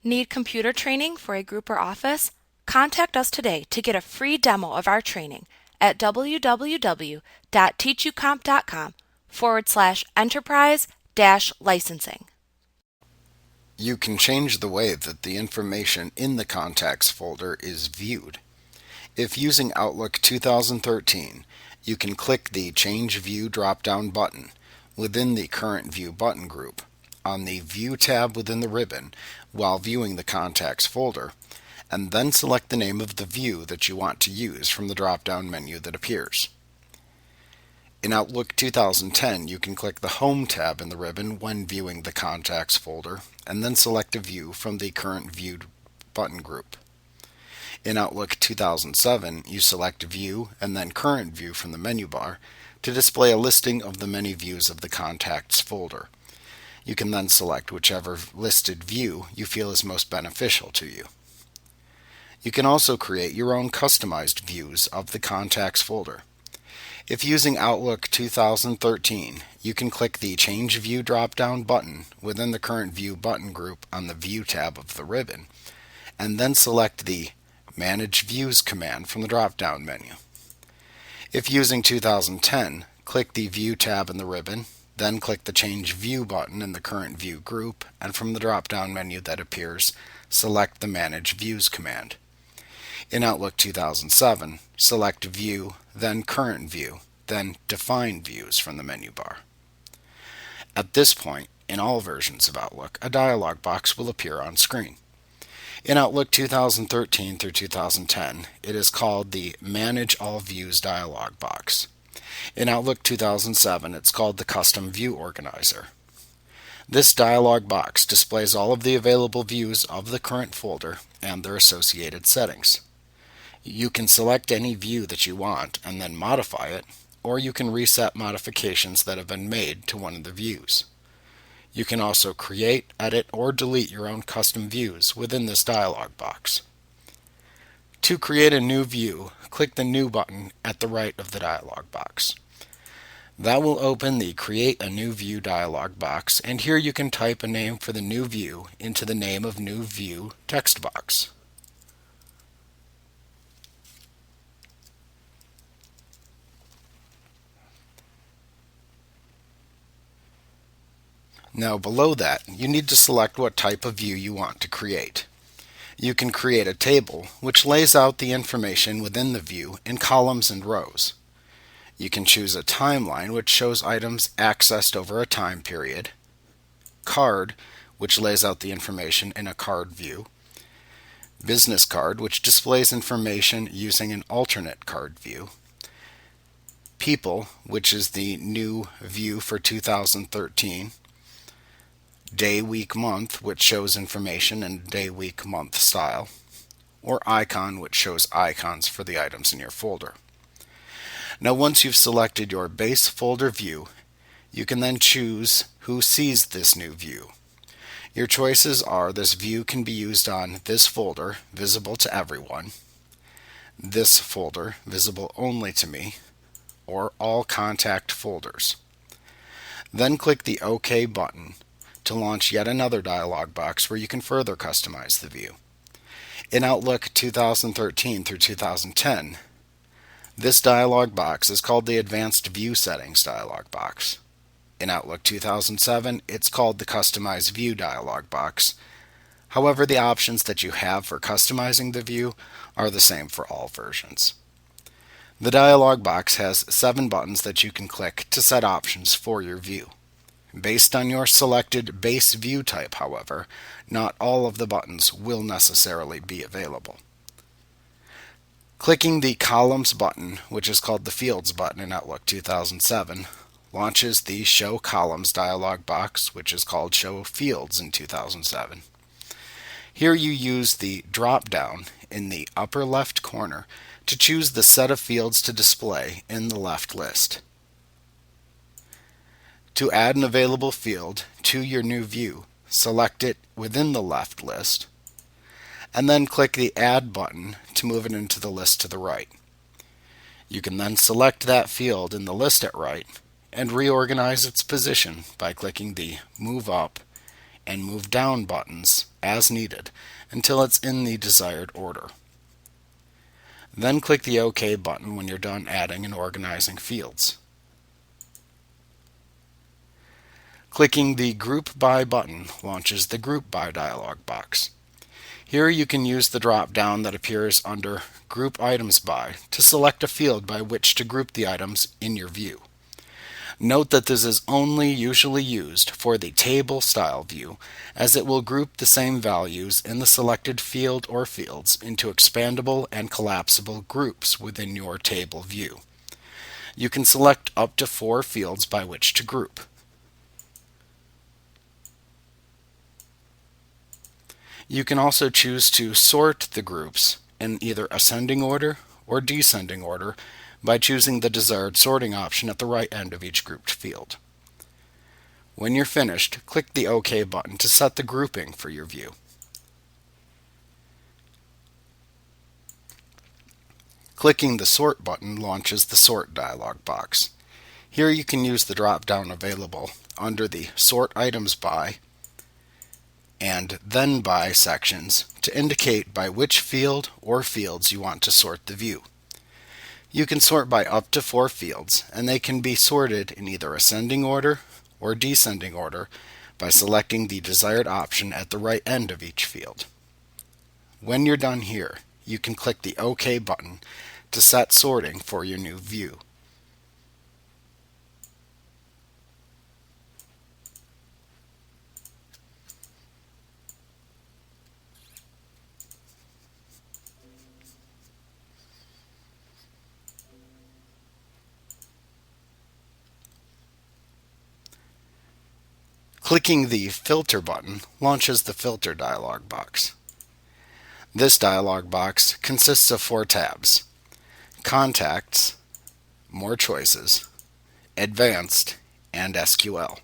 Need computer training for a group or office? Contact us today to get a free demo of our training at www.teachucomp.com/enterprise-licensing. You can change the way that the information in the Contacts folder is viewed. If using Outlook 2013, you can click the Change View drop-down button within the Current View button group on the View tab within the ribbon while viewing the Contacts folder, and then select the name of the view that you want to use from the drop-down menu that appears. In Outlook 2010, you can click the Home tab in the ribbon when viewing the Contacts folder, and then select a view from the Current View button group. In Outlook 2007, you select View and then Current View from the menu bar to display a listing of the many views of the Contacts folder. You can then select whichever listed view you feel is most beneficial to you. You can also create your own customized views of the Contacts folder. If using Outlook 2013, you can click the Change View drop-down button within the Current View button group on the View tab of the ribbon, and then select the Manage Views command from the drop-down menu. If using 2010, click the View tab in the ribbon, then click the Change View button in the Current View group, and from the drop-down menu that appears, select the Manage Views command. In Outlook 2007, select View, then Current View, then Define Views from the menu bar. At this point, in all versions of Outlook, a dialog box will appear on screen. In Outlook 2013 through 2010, it is called the Manage All Views dialog box. In Outlook 2007, it's called the Custom View Organizer. This dialog box displays all of the available views of the current folder and their associated settings. You can select any view that you want and then modify it, or you can reset modifications that have been made to one of the views. You can also create, edit, or delete your own custom views within this dialog box. To create a new view, click the New button at the right of the dialog box. That will open the Create a New View dialog box, and here you can type a name for the new view into the Name of New View text box. Now below that, you need to select what type of view you want to create. You can create a table, which lays out the information within the view in columns and rows. You can choose a timeline, which shows items accessed over a time period, card, which lays out the information in a card view, business card, which displays information using an alternate card view, people, which is the new view for 2013, day, week, month, which shows information in day, week, month style, or icon, which shows icons for the items in your folder. Now once you've selected your base folder view, you can then choose who sees this new view. Your choices are: this view can be used on this folder, visible to everyone, this folder, visible only to me, or all contact folders. Then click the OK button to launch yet another dialog box where you can further customize the view. In Outlook 2013 through 2010, this dialog box is called the Advanced View Settings dialog box. In Outlook 2007, it's called the Customize View dialog box. However, the options that you have for customizing the view are the same for all versions. The dialog box has 7 buttons that you can click to set options for your view. Based on your selected base view type, however, not all of the buttons will necessarily be available. Clicking the Columns button, which is called the Fields button in Outlook 2007, launches the Show Columns dialog box, which is called Show Fields in 2007. Here you use the drop-down in the upper left corner to choose the set of fields to display in the left list. To add an available field to your new view, select it within the left list, and then click the Add button to move it into the list to the right. You can then select that field in the list at right and reorganize its position by clicking the Move Up and Move Down buttons as needed until it's in the desired order. Then click the OK button when you're done adding and organizing fields. Clicking the Group By button launches the Group By dialog box. Here you can use the drop-down that appears under Group Items By to select a field by which to group the items in your view. Note that this is only usually used for the table style view, as it will group the same values in the selected field or fields into expandable and collapsible groups within your table view. You can select up to 4 fields by which to group. You can also choose to sort the groups in either ascending order or descending order by choosing the desired sorting option at the right end of each grouped field. When you're finished, click the OK button to set the grouping for your view. Clicking the Sort button launches the Sort dialog box. Here you can use the drop-down available under the Sort Items By and Then By sections to indicate by which field or fields you want to sort the view. You can sort by up to 4 fields, and they can be sorted in either ascending order or descending order by selecting the desired option at the right end of each field. When you're done here, you can click the OK button to set sorting for your new view. Clicking the Filter button launches the Filter dialog box. This dialog box consists of 4 tabs: Contacts, More Choices, Advanced, and SQL.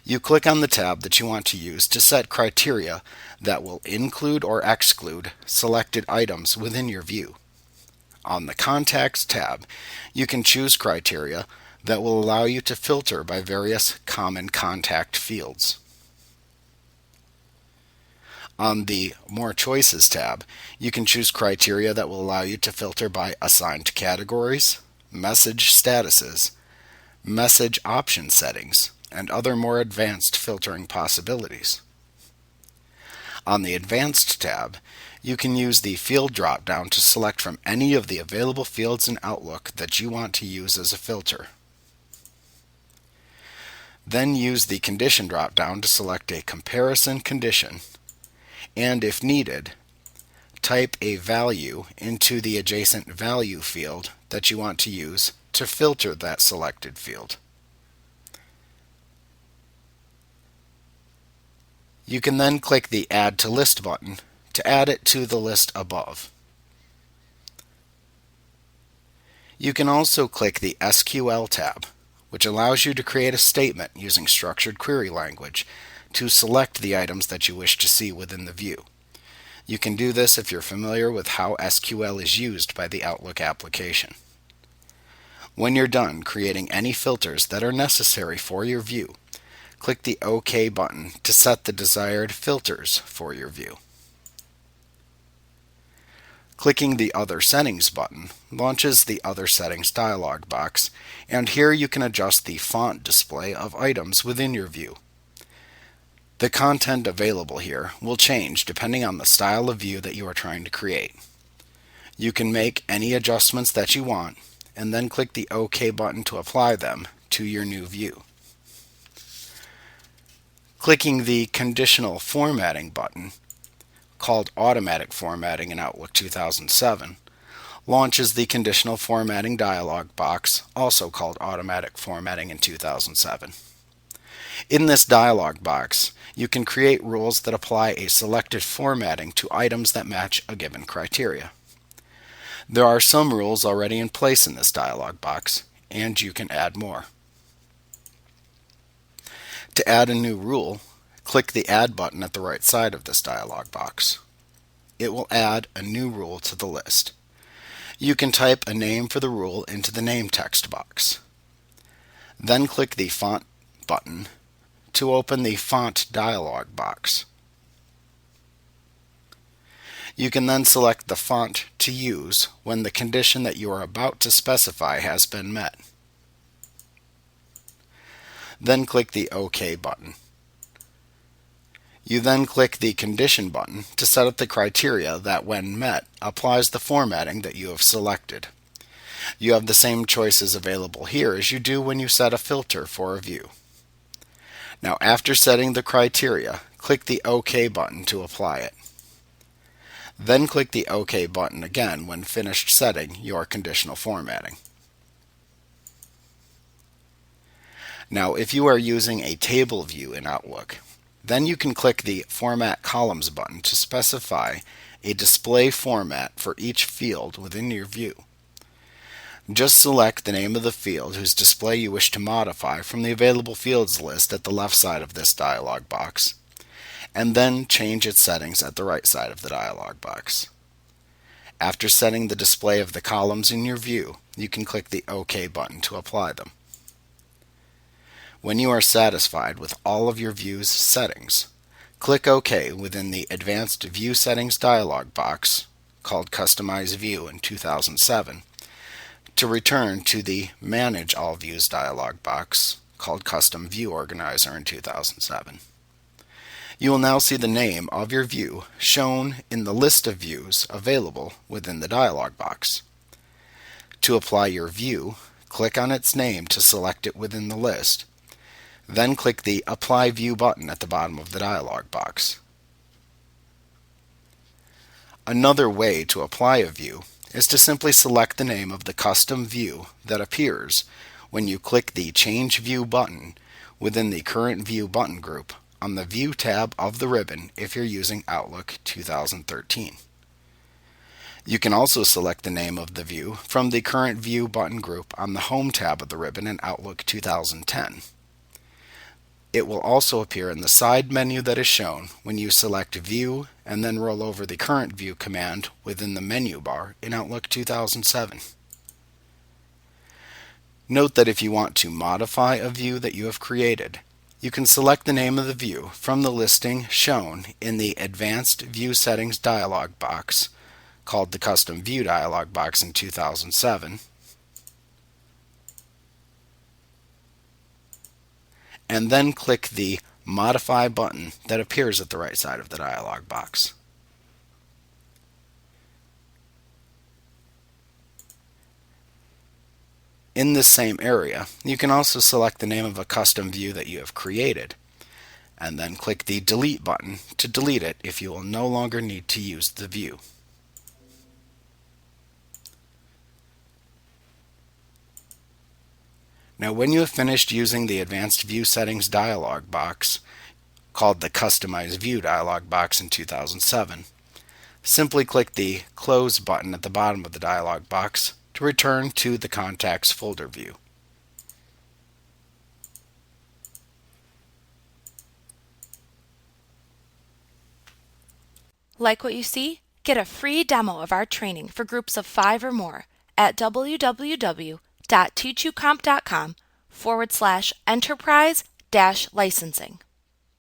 You click on the tab that you want to use to set criteria that will include or exclude selected items within your view. On the Contacts tab, you can choose criteria that will allow you to filter by various common contact fields. On the More Choices tab, you can choose criteria that will allow you to filter by assigned categories, message statuses, message option settings, and other more advanced filtering possibilities. On the Advanced tab, you can use the Field drop-down to select from any of the available fields in Outlook that you want to use as a filter. Then use the Condition drop-down to select a comparison condition, and if needed, type a value into the adjacent value field that you want to use to filter that selected field. You can then click the Add to List button to add it to the list above. You can also click the SQL tab, which allows you to create a statement using structured query language to select the items that you wish to see within the view. You can do this if you're familiar with how SQL is used by the Outlook application. When you're done creating any filters that are necessary for your view, click the OK button to set the desired filters for your view. Clicking the Other Settings button launches the Other Settings dialog box, and here you can adjust the font display of items within your view. The content available here will change depending on the style of view that you are trying to create. You can make any adjustments that you want, and then click the OK button to apply them to your new view. Clicking the Conditional Formatting button, called Automatic Formatting in Outlook 2007, launches the Conditional Formatting dialog box, also called Automatic Formatting in 2007. In this dialog box, you can create rules that apply a selected formatting to items that match a given criteria. There are some rules already in place in this dialog box, and you can add more. To add a new rule, click the Add button at the right side of this dialog box. It will add a new rule to the list. You can type a name for the rule into the name text box. Then click the Font button to open the Font dialog box. You can then select the font to use when the condition that you are about to specify has been met. Then click the OK button. You then click the Condition button to set up the criteria that, when met, applies the formatting that you have selected. You have the same choices available here as you do when you set a filter for a view. Now, after setting the criteria, click the OK button to apply it. Then click the OK button again when finished setting your conditional formatting. Now, if you are using a table view in Outlook, then you can click the Format Columns button to specify a display format for each field within your view. Just select the name of the field whose display you wish to modify from the available fields list at the left side of this dialog box, and then change its settings at the right side of the dialog box. After setting the display of the columns in your view, you can click the OK button to apply them. When you are satisfied with all of your view's settings, click OK within the Advanced View Settings dialog box, called Customize View in 2007, to return to the Manage All Views dialog box, called Custom View Organizer in 2007. You will now see the name of your view shown in the list of views available within the dialog box. To apply your view, click on its name to select it within the list. Then click the Apply View button at the bottom of the dialog box. Another way to apply a view is to simply select the name of the custom view that appears when you click the Change View button within the Current View button group on the View tab of the ribbon if you're using Outlook 2013. You can also select the name of the view from the Current View button group on the Home tab of the ribbon in Outlook 2010. It will also appear in the side menu that is shown when you select View and then roll over the Current View command within the menu bar in Outlook 2007. Note that if you want to modify a view that you have created, you can select the name of the view from the listing shown in the Advanced View Settings dialog box, called the Custom View dialog box in 2007, and then click the Modify button that appears at the right side of the dialog box. In this same area, you can also select the name of a custom view that you have created, and then click the Delete button to delete it if you will no longer need to use the view. Now, when you have finished using the Advanced View Settings dialog box, called the Customize View dialog box in 2007, simply click the Close button at the bottom of the dialog box to return to the Contacts folder view. Like what you see? Get a free demo of our training for groups of 5 or more at www.teachucomp.com/enterprise-licensing.